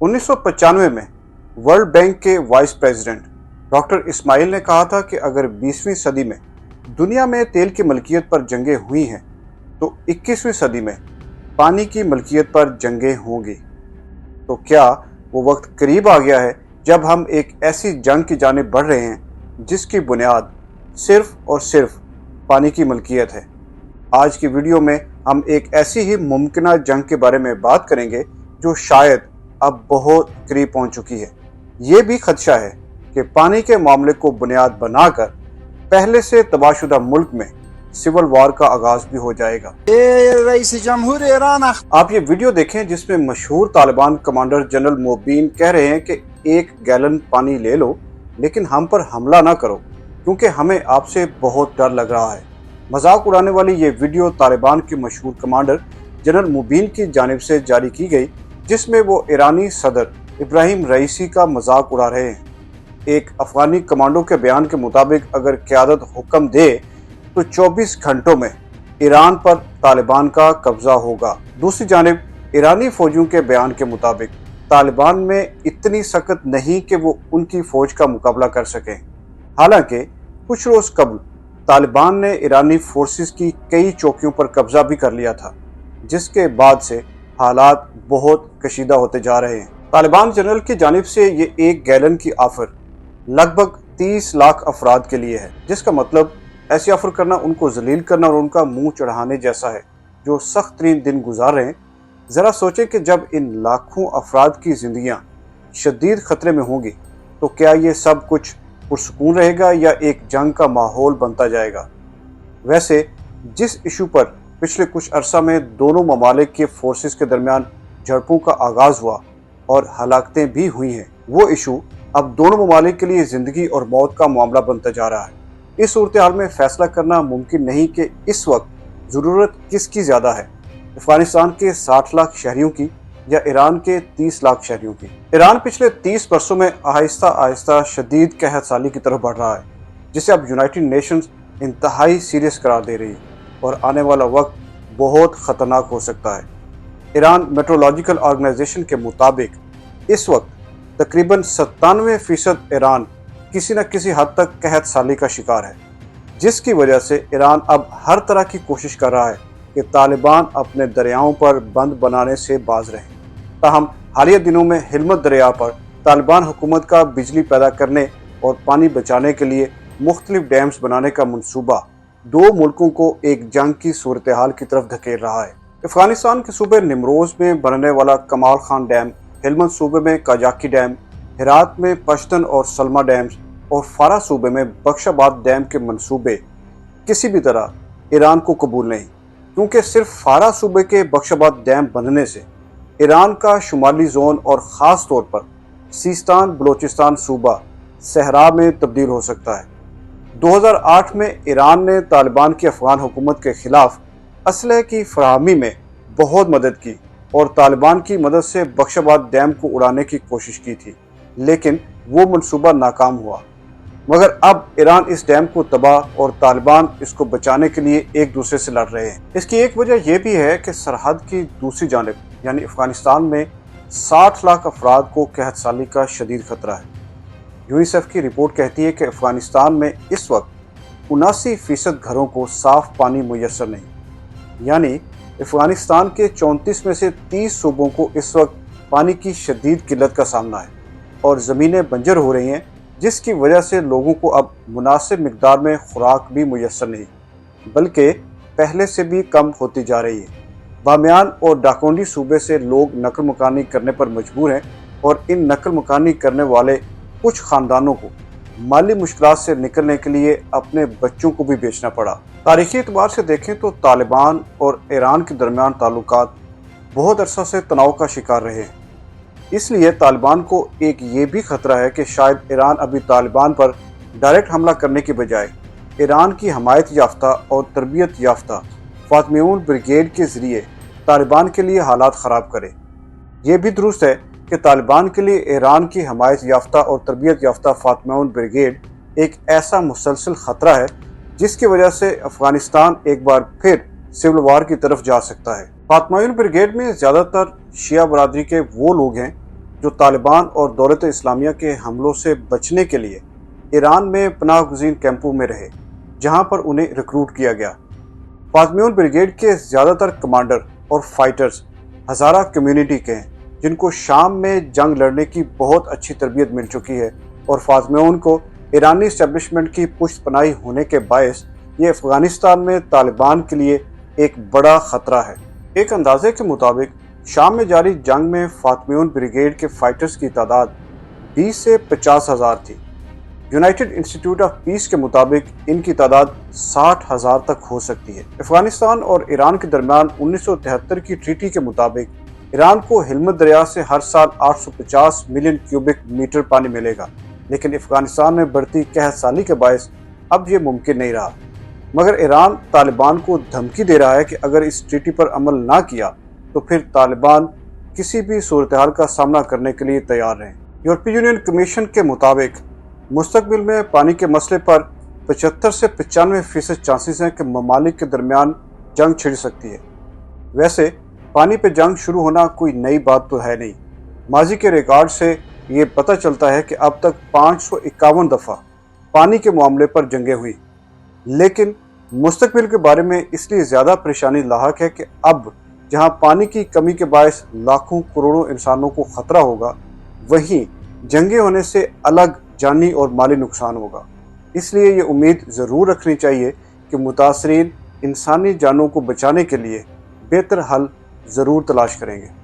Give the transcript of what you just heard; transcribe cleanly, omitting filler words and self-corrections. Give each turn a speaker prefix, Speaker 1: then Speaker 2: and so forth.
Speaker 1: 1995 में world bank के vice president doctor Ismail ने कहा था कि अगर 20वीं सदी में दुनिया में तेल की मलकियत पर जंगें हुई हैं तो 21वीं सदी में पानी की मलकियत पर जंगें होंगी। तो क्या वो वक्त करीब आ गया है जब हम एक ऐसी जंग की जानिब बढ़ रहे हैं जिसकी बुनियाद सिर्फ और सिर्फ पानी की मलकियत है। आज की वीडियो में हम एक ऐसी ही मुमकिना जंग के बारे में बात करेंगे जो शायद अब बहुत करीब पहुंच चुकी है। ये भी खदशा है कि पानी के मामले को बुनियाद बनाकर पहले से तबाहशुदा मुल्क में सिविल वार का आगाज भी हो जाएगा। आप ये वीडियो देखें जिसमें मशहूर तालिबान कमांडर जनरल मोबीन कह रहे हैं कि 1 गैलन पानी ले लो लेकिन हम पर हमला ना करो क्योंकि हमें आपसे बहुत डर लग रहा है। मजाक उड़ाने वाली ये वीडियो तालिबान के मशहूर कमांडर जनरल मोबीन की जानिब से जारी की गई, जिसमें वो ईरानी सदर इब्राहिम रईसी का मजाक उड़ा रहे हैं। एक अफगानी कमांडो के बयान के मुताबिक अगर क़यादत हुक्म दे तो 24 घंटों में ईरान पर तालिबान का कब्जा होगा। दूसरी जानिब ईरानी फौजियों के बयान के मुताबिक तालिबान में इतनी सख्त नहीं कि वो उनकी फौज का मुकाबला कर सकें। हालांकि कुछ रोज कबल तालिबान ने ईरानी फोर्सेस की कई चौकियों पर कब्जा भी कर लिया था, जिसके बाद से हालात बहुत कशीदा होते जा रहे हैं। तालिबान जनरल की जानिब से ये 1 गैलन की ऑफर लगभग 30 लाख अफराद के लिए है, जिसका मतलब ऐसी ऑफर करना उनको जलील करना और उनका मुंह चढ़ाने जैसा है जो सख्त तरीन दिन गुजार रहे हैं। ज़रा सोचें कि जब इन लाखों अफराद की जिंदगियां शदीद खतरे में होंगी तो क्या ये सब कुछ पुरसुकून रहेगा या एक जंग का माहौल बनता जाएगा। वैसे जिस इशू पर पिछले कुछ अरसा में दोनों ममालिक के फोर्सेस के दरमियान झड़पों का आगाज़ हुआ और हलाकतें भी हुई हैं, वो इशू अब दोनों ममालिक के लिए ज़िंदगी और मौत का मामला बनता जा रहा है। इस सूरत हाल में फैसला करना मुमकिन नहीं कि इस वक्त ज़रूरत किसकी ज़्यादा है, अफगानिस्तान के 60 लाख शहरियों की या ईरान के 30 लाख शहरियों की। ईरान पिछले 30 वर्षों में आहिस्ता आहिस्ता शदीद कहत साली की तरफ बढ़ रहा है, जिसे अब यूनाइटेड नेशंस इंतहाई सीरियस करार दे रही है और आने वाला वक्त बहुत ख़तरनाक हो सकता है। ईरान मेट्रोलॉजिकल ऑर्गेनाइजेशन के मुताबिक इस वक्त तकरीबन 97% ईरान किसी न किसी हद तक कहत साली का शिकार है, जिसकी वजह से ईरान अब हर तरह की कोशिश कर रहा है कि तालिबान अपने दरियाओं पर बंद बनाने से बाज रहें। ताहम हालिया दिनों में हिलमत दरिया पर तालिबान हुकूमत का बिजली पैदा करने और पानी बचाने के लिए मुख्तलिफ डैम्स बनाने का मंसूबा 2 मुल्कों को एक जंग की सूरत हाल की तरफ धकेल रहा है। अफगानिस्तान के सूबे निमरोज में बनने वाला कमाल खान डैम, हेलमंद सूबे में काजाकी डैम, हेरात में पश्तन और सलमा डैम्स और फारा सूबे में बख्शाबाद डैम के मंसूबे किसी भी तरह ईरान को कबूल नहीं, क्योंकि सिर्फ फारा सूबे के बख्शाबाद डैम बनने से ईरान का शुमाली जोन और ख़ास तौर पर सीस्तान बलोचिस्तान सूबा सहरा में तब्दील हो सकता है। 2008 में ईरान ने तालिबान की अफगान हुकूमत के खिलाफ असलहे की फराहमी में बहुत मदद की और तालिबान की मदद से बख्शाबाद डैम को उड़ाने की कोशिश की थी, लेकिन वो मंसूबा नाकाम हुआ। मगर अब ईरान इस डैम को तबाह और तालिबान इसको बचाने के लिए एक दूसरे से लड़ रहे हैं। इसकी एक वजह यह भी है कि सरहद की दूसरी जानिब यानी अफगानिस्तान में 60 लाख अफराद को कहत साली का शदीद खतरा है। यूनिसेफ की रिपोर्ट कहती है कि अफगानिस्तान में इस वक्त 79% घरों को साफ पानी मुयसर नहीं, यानी अफगानिस्तान के 34 में से 30 सूबों को इस वक्त पानी की शदीद किल्लत का सामना है और ज़मीनें बंजर हो रही हैं, जिसकी वजह से लोगों को अब मुनासिब मिकदार में खुराक भी मुयसर नहीं बल्कि पहले से भी कम होती जा रही है। बामियान और डाकोंडी सूबे से लोग नकल मकानी करने पर मजबूर हैं और इन नकल मकानी करने वाले कुछ ख़ानदानों को माली मुश्किलात से निकलने के लिए अपने बच्चों को भी बेचना पड़ा। तारीखी एतबार से देखें तो तालिबान और ईरान के दरमियान ताल्लुकात बहुत अरसा से तनाव का शिकार रहे हैं। इसलिए तालिबान को एक ये भी खतरा है कि शायद ईरान अभी तालिबान पर डायरेक्ट हमला करने के बजाय ईरान की हमायत याफ्ता और तरबियत याफ्ता फातमियून ब्रिगेड के ज़रिए तालिबान के लिए हालात ख़राब करे। ये भी दुरुस्त है कि तालिबान के लिए ईरान की हमायत याफ्ता और तरबियत याफ्ता फातमियून ब्रिगेड एक ऐसा मुसलसल ख़तरा है जिसकी वजह से अफगानिस्तान एक बार फिर सिविल वार की तरफ जा सकता है। फातमियून ब्रिगेड में ज़्यादातर शिया बरादरी के वो लोग हैं جو طالبان اور دولت اسلامیہ کے حملوں سے بچنے کے لیے ایران میں پناہ گزین کیمپوں میں رہے، جہاں پر انہیں ریکروٹ کیا گیا۔ فاطمیون بریگیڈ کے زیادہ تر کمانڈر اور فائٹرز ہزارہ کمیونٹی کے ہیں، جن کو شام میں جنگ لڑنے کی بہت اچھی تربیت مل چکی ہے، اور فاطمیون کو ایرانی اسٹیبلشمنٹ کی پشت پناہی ہونے کے باعث یہ افغانستان میں طالبان کے لیے ایک بڑا خطرہ ہے۔ ایک اندازے کے مطابق شام میں جاری جنگ میں فاطمیون بریگیڈ کے فائٹرز کی تعداد 20 سے 50 ہزار تھی۔ یونائٹڈ انسٹیٹیوٹ آف پیس کے مطابق ان کی تعداد 60 ہزار تک ہو سکتی ہے۔ افغانستان اور ایران کے درمیان 1973 کی ٹریٹی کے مطابق ایران کو ہلمند دریا سے ہر سال 850 ملین کیوبک میٹر پانی ملے گا، لیکن افغانستان میں بڑھتی قحط سالی کے باعث اب یہ ممکن نہیں رہا۔ مگر ایران طالبان کو دھمکی دے رہا ہے کہ اگر اس ٹریٹی پر عمل نہ کیا تو پھر طالبان کسی بھی صورتحال کا سامنا کرنے کے لیے تیار رہیں۔ یورپی یونین کمیشن کے مطابق مستقبل میں پانی کے مسئلے پر 75 سے 95% چانسز ہیں کہ ممالک کے درمیان جنگ چھڑ سکتی ہے۔ ویسے پانی پہ جنگ شروع ہونا کوئی نئی بات تو ہے نہیں۔ ماضی کے ریکارڈ سے یہ پتہ چلتا ہے کہ اب تک 551 دفعہ پانی کے معاملے پر جنگیں ہوئی، لیکن مستقبل کے بارے میں اس لیے زیادہ پریشانی لاحق ہے کہ اب جہاں پانی کی کمی کے باعث لاکھوں کروڑوں انسانوں کو خطرہ ہوگا، وہیں جنگیں ہونے سے الگ جانی اور مالی نقصان ہوگا۔ اس لیے یہ امید ضرور رکھنی چاہیے کہ متاثرین انسانی جانوں کو بچانے کے لیے بہتر حل ضرور تلاش کریں گے۔